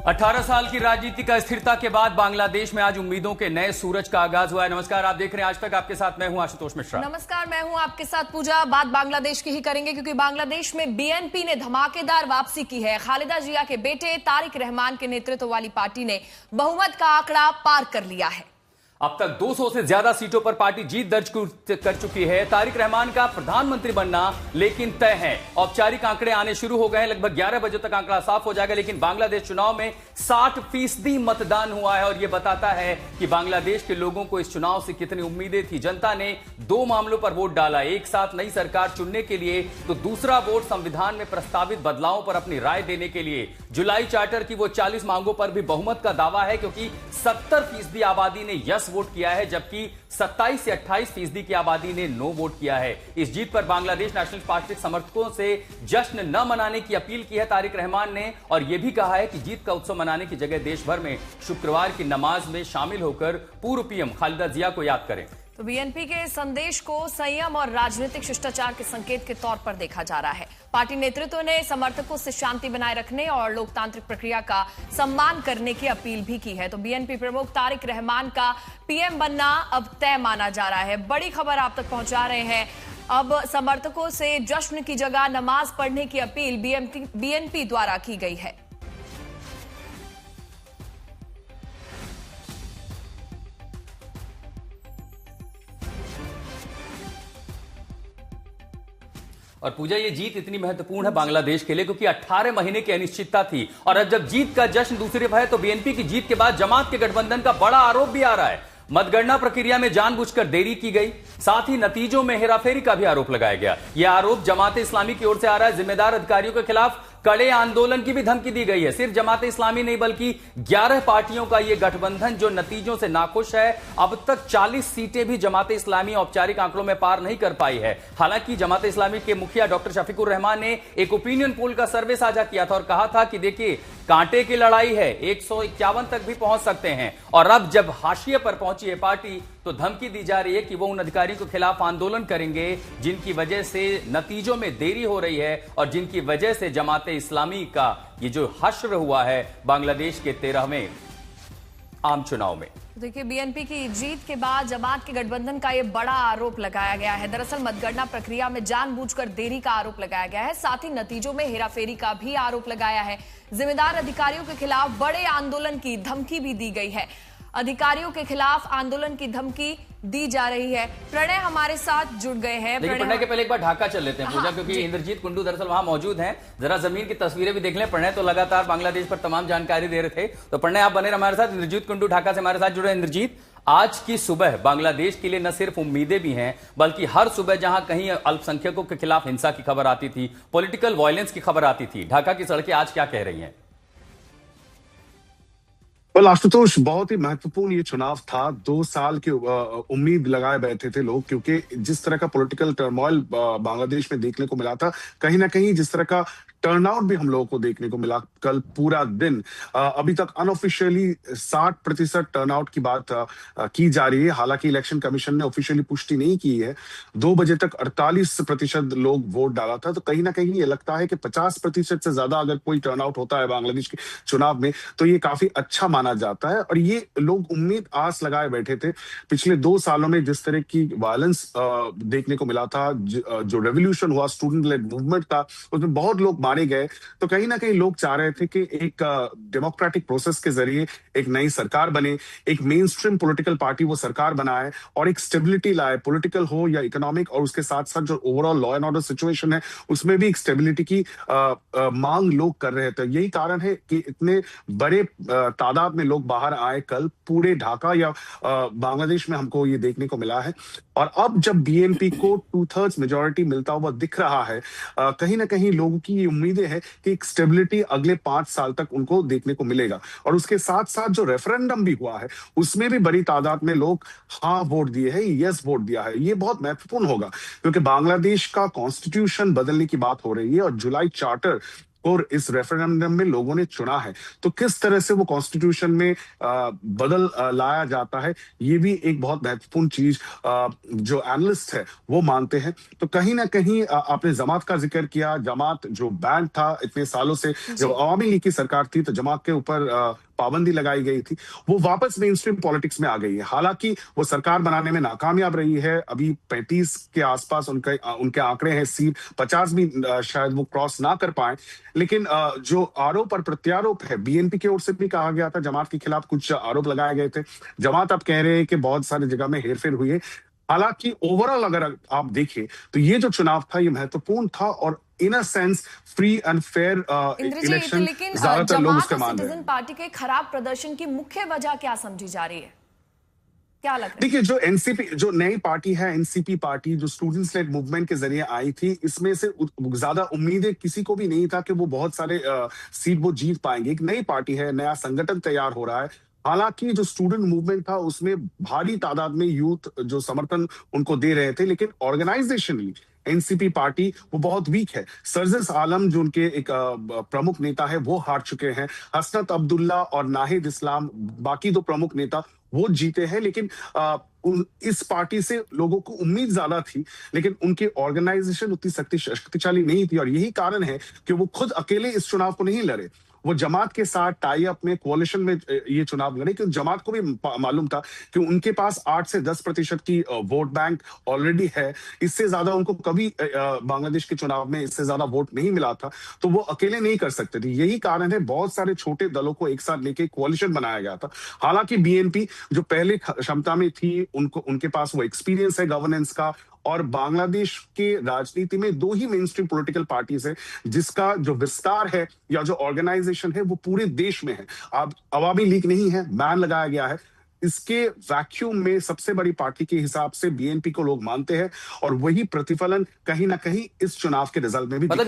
18 साल की राजनीति का स्थिरता के बाद बांग्लादेश में आज उम्मीदों के नए सूरज का आगाज हुआ है। नमस्कार, आप देख रहे हैं आज तक, आपके साथ मैं हूं आशुतोष मिश्रा। नमस्कार, मैं हूं आपके साथ पूजा। बात बांग्लादेश की ही करेंगे क्योंकि बांग्लादेश में बीएनपी ने धमाकेदार वापसी की है। खालिदा जिया के बेटे तारिक रहमान के नेतृत्व वाली पार्टी ने बहुमत का आंकड़ा पार कर लिया है। अब तक 200 से ज्यादा सीटों पर पार्टी जीत दर्ज कर चुकी है। तारिक रहमान का प्रधानमंत्री बनना लेकिन तय है। औपचारिक आंकड़े आने शुरू हो गए हैं। लगभग 11 बजे तक आंकड़ा साफ हो जाएगा। लेकिन बांग्लादेश चुनाव में 60% मतदान हुआ है और यह बताता है कि बांग्लादेश के लोगों को इस चुनाव से कितनी उम्मीदें थी। जनता ने 2 मामलों पर वोट डाला, एक साथ नई सरकार चुनने के लिए, तो दूसरा वोट संविधान में प्रस्तावित बदलावों पर अपनी राय देने के लिए। जुलाई चार्टर की वो 40 मांगों पर भी बहुमत का दावा है क्योंकि 70% आबादी ने यस वोट किया है, जबकि 27 से 28% की आबादी ने नो वोट किया है। इस जीत पर बांग्लादेश नेशनल पार्टी समर्थकों से जश्न न मनाने की अपील की है तारिक रहमान ने, और यह भी कहा है कि जीत का उत्सव मनाने की जगह देश भर में शुक्रवार की नमाज में शामिल होकर पूर्व पीएम खालिदा जिया को याद करें। तो बीएनपी के संदेश को संयम और राजनीतिक शिष्टाचार के संकेत के तौर पर देखा जा रहा है। पार्टी नेतृत्व ने समर्थकों से शांति बनाए रखने और लोकतांत्रिक प्रक्रिया का सम्मान करने की अपील भी की है। तो बीएनपी प्रमुख तारिक रहमान का पीएम बनना अब तय माना जा रहा है। बड़ी खबर आप तक पहुंचा रहे हैं। अब समर्थकों से जश्न की जगह नमाज पढ़ने की अपील बीएनपी द्वारा की गई है। और पूजा, ये जीत इतनी महत्वपूर्ण है बांग्लादेश के लिए क्योंकि 18 महीने की अनिश्चितता थी और अब जब जीत का जश्न दूसरी तरफ है तो बीएनपी की जीत के बाद जमात के गठबंधन का बड़ा आरोप भी आ रहा है। मतगणना प्रक्रिया में जानबूझकर देरी की गई, साथ ही नतीजों में हेराफेरी का भी आरोप लगाया गया। यह आरोप जमात इस्लामी की ओर से आ रहा है। जिम्मेदार अधिकारियों के खिलाफ कड़े आंदोलन की भी धमकी दी गई है। सिर्फ जमात इस्लामी नहीं बल्कि 11 पार्टियों का यह गठबंधन जो नतीजों से नाखुश है। अब तक 40 सीटें भी जमात इस्लामी औपचारिक आंकड़ों में पार नहीं कर पाई है। हालांकि जमात इस्लामी के मुखिया डॉक्टर शफीकुर रहमान ने एक ओपिनियन पोल का सर्वे साझा किया था और कहा था कि देखिए, कांटे की लड़ाई है, 151 तक भी पहुंच सकते हैं। और अब जब हाशिए पर पहुंची है पार्टी तो धमकी दी जा रही है कि वो उन अधिकारियों के खिलाफ आंदोलन करेंगे जिनकी वजह से नतीजों में देरी हो रही है और जिनकी वजह से जमात इस्लामी का ये जो हश्र हुआ है बांग्लादेश के 13वें आम चुनाव में। देखिए, बीएनपी की जीत के बाद जमात के गठबंधन का यह बड़ा आरोप लगाया गया है। दरअसल मतगणना प्रक्रिया में जानबूझकर देरी का आरोप लगाया गया है। साथ ही नतीजों में हेराफेरी का भी आरोप लगाया है। जिम्मेदार अधिकारियों के खिलाफ बड़े आंदोलन की धमकी भी दी गई है। अधिकारियों के खिलाफ आंदोलन की धमकी दी जा रही है। प्रणय हमारे साथ जुड़ गए हैं। लेकिन प्रणय के पहले एक बार ढाका चल लेते हैं पूजा, क्योंकि इंद्रजीत कुंडू दरअसल वहां मौजूद हैं। जरा जमीन की तस्वीरें भी देख लें। प्रणय तो लगातार बांग्लादेश पर तमाम जानकारी दे रहे थे, तो प्रणय आप बने हमारे साथ। इंद्रजीत कुंडू ढाका से हमारे साथ जुड़े। इंद्रजीत, आज की सुबह बांग्लादेश के लिए न सिर्फ उम्मीदें भी हैं बल्कि हर सुबह जहां कहीं अल्पसंख्यकों के खिलाफ हिंसा की खबर आती थी, पॉलिटिकल वायलेंस की खबर आती थी, ढाका की सड़कें आज क्या कह रही हैं? आशुतोष, बहुत ही महत्वपूर्ण ये चुनाव था। 2 साल की उम्मीद लगाए बैठे थे लोग, क्योंकि जिस तरह का पॉलिटिकल टर्मोइल बांग्लादेश में देखने को मिला था, कहीं ना कहीं जिस तरह का टर्नआउट भी हम लोगों को देखने को मिला कल पूरा दिन, अभी तक अनऑफिशियली 60% टर्नआउट की बात की जा रही है। हालांकि इलेक्शन कमीशन ने ऑफिशियली पुष्टि नहीं की है। 2 बजे तक 48% लोग वोट डाला था, तो कहीं ना कहीं ये लगता है कि 50% से ज्यादा अगर कोई टर्नआउट होता है बांग्लादेश के चुनाव में तो ये काफी अच्छा माना जाता है। और ये लोग उम्मीद आस लगाए बैठे थे। पिछले 2 सालों में जिस तरह की वायलेंस देखने को मिला था, जो रेवोल्यूशन हुआ, स्टूडेंट लेड मूवमेंट था, उसमें बहुत लोग मारे गए, तो कहीं ना कहीं लोग चाह रहे थे कि एक डेमोक्रेटिक प्रोसेस के जरिए एक नई सरकार बने, एक मेन स्ट्रीम पॉलिटिकल पार्टी वो सरकार बनाए और एक स्टेबिलिटी लाए, पॉलिटिकल हो या इकोनॉमिक, और उसके साथ साथ जो overall law and order situation है उसमें भी एक स्टेबिलिटी की मांग लोग कर रहे थे। यही कारण है कि इतने बड़े तादाद में लोग बाहर आए कल पूरे ढाका या बांग्लादेश में हमको ये देखने को मिला है। और अब जब बीएनपी को 2/3 मेजोरिटी मिलता हुआ दिख रहा है, कहीं ना कहीं लोगों की ये उम्मीदें हैं कि एक स्टेबिलिटी अगले 5 साल तक उनको देखने को मिलेगा। और उसके साथ साथ जो रेफरेंडम भी हुआ है उसमें भी बड़ी तादाद में लोग हाँ वोट दिए हैं, यस वोट दिया है। ये बहुत महत्वपूर्ण होगा क्योंकि बांग्लादेश का कॉन्स्टिट्यूशन बदलने की बात हो रही है और जुलाई चार्टर को इस रेफरेंडम में लोगों ने चुना है, तो किस तरह से वो कॉन्स्टिट्यूशन में बदल लाया जाता है, ये भी एक बहुत महत्वपूर्ण चीज जो एनालिस्ट है वो मानते हैं। तो कहीं ना कहीं आपने जमात का जिक्र किया। जमात जो बैंड था इतने सालों से, जब अवामी लीग की सरकार थी तो जमात के ऊपर पाबंदी लगाई गई थी, वो वापस मेन स्ट्रीम पॉलिटिक्स में आ गई है। हालांकि वो सरकार बनाने में नाकामयाब रही है। अभी 35 के आसपास उनके आंकड़े हैं, सीट 50 भी शायद वो क्रॉस ना कर पाए। लेकिन जो आरोप और प्रत्यारोप है, बीएनपी की ओर से भी कहा गया था, जमात के खिलाफ कुछ आरोप लगाए गए थे। जमात अब कह रहे हैं कि बहुत सारी जगह में हेरफेर हुई है। हालांकि ओवरऑल अगर आप देखें तो ये जो चुनाव था ये महत्वपूर्ण था, और in a sense free and fair election लेकिन ज्यादातर लोग उसके जमात मान और रहे सिटीजन हैं। पार्टी के खराब प्रदर्शन की मुख्य वजह क्या समझी जा रही है? क्या लग रहा है? देखिए, जो एनसीपी, जो नई पार्टी है एनसीपी पार्टी, जो स्टूडेंट्स लेड मूवमेंट के जरिए आई थी, इसमें से ज्यादा उम्मीदें किसी को भी नहीं था कि वो बहुत सारे सीट वो जीत पाएंगे। एक नई पार्टी है, नया संगठन तैयार हो रहा है। हालांकि जो स्टूडेंट मूवमेंट था उसमें भारी तादाद में यूथ जो समर्थन उनको दे रहे थे, लेकिन ऑर्गेनाइजेशनली एनसीपी पार्टी वो बहुत वीक है। सर्जिस आलम जो उनके एक प्रमुख नेता है वो हार चुके हैं। हसनत अब्दुल्ला और नाहिद इस्लाम, बाकी दो प्रमुख नेता, वो जीते हैं। लेकिन इस पार्टी से लोगों को उम्मीद ज्यादा थी, लेकिन उनकी ऑर्गेनाइजेशन उतनी शक्तिशाली नहीं थी, और यही कारण है कि वो खुद अकेले इस चुनाव को नहीं लड़े। वो जमात के साथ टाई अप में, कोalition में ये चुनाव लड़े, क्योंकि जमात को भी मालूम था कि उनके पास 8 से 10% की वोट बैंक ऑलरेडी है। इससे ज्यादा उनको कभी बांग्लादेश के चुनाव में इससे ज्यादा वोट नहीं मिला था, तो वो अकेले नहीं कर सकते थे। यही कारण है बहुत सारे छोटे दलों को एक साथ लेके कोalition बनाया गया था। हालांकि बीएनपी जो पहले क्षमता में थी, उनके पास वो एक्सपीरियंस है गवर्नेंस का, और बांग्लादेश के राजनीति में दो ही मेन स्ट्रीम पॉलिटिकल पार्टीज है जिसका जो विस्तार है या जो ऑर्गेनाइजेशन है वो पूरे देश में है। अब अवामी लीग नहीं है, बैन लगाया गया है। इसके वैक्यूम में सबसे बड़ी पार्टी के हिसाब से बीएनपी को लोग मानते हैं, और वही प्रतिफलन कहीं ना कहीं इस चुनाव के रिजल्ट में भी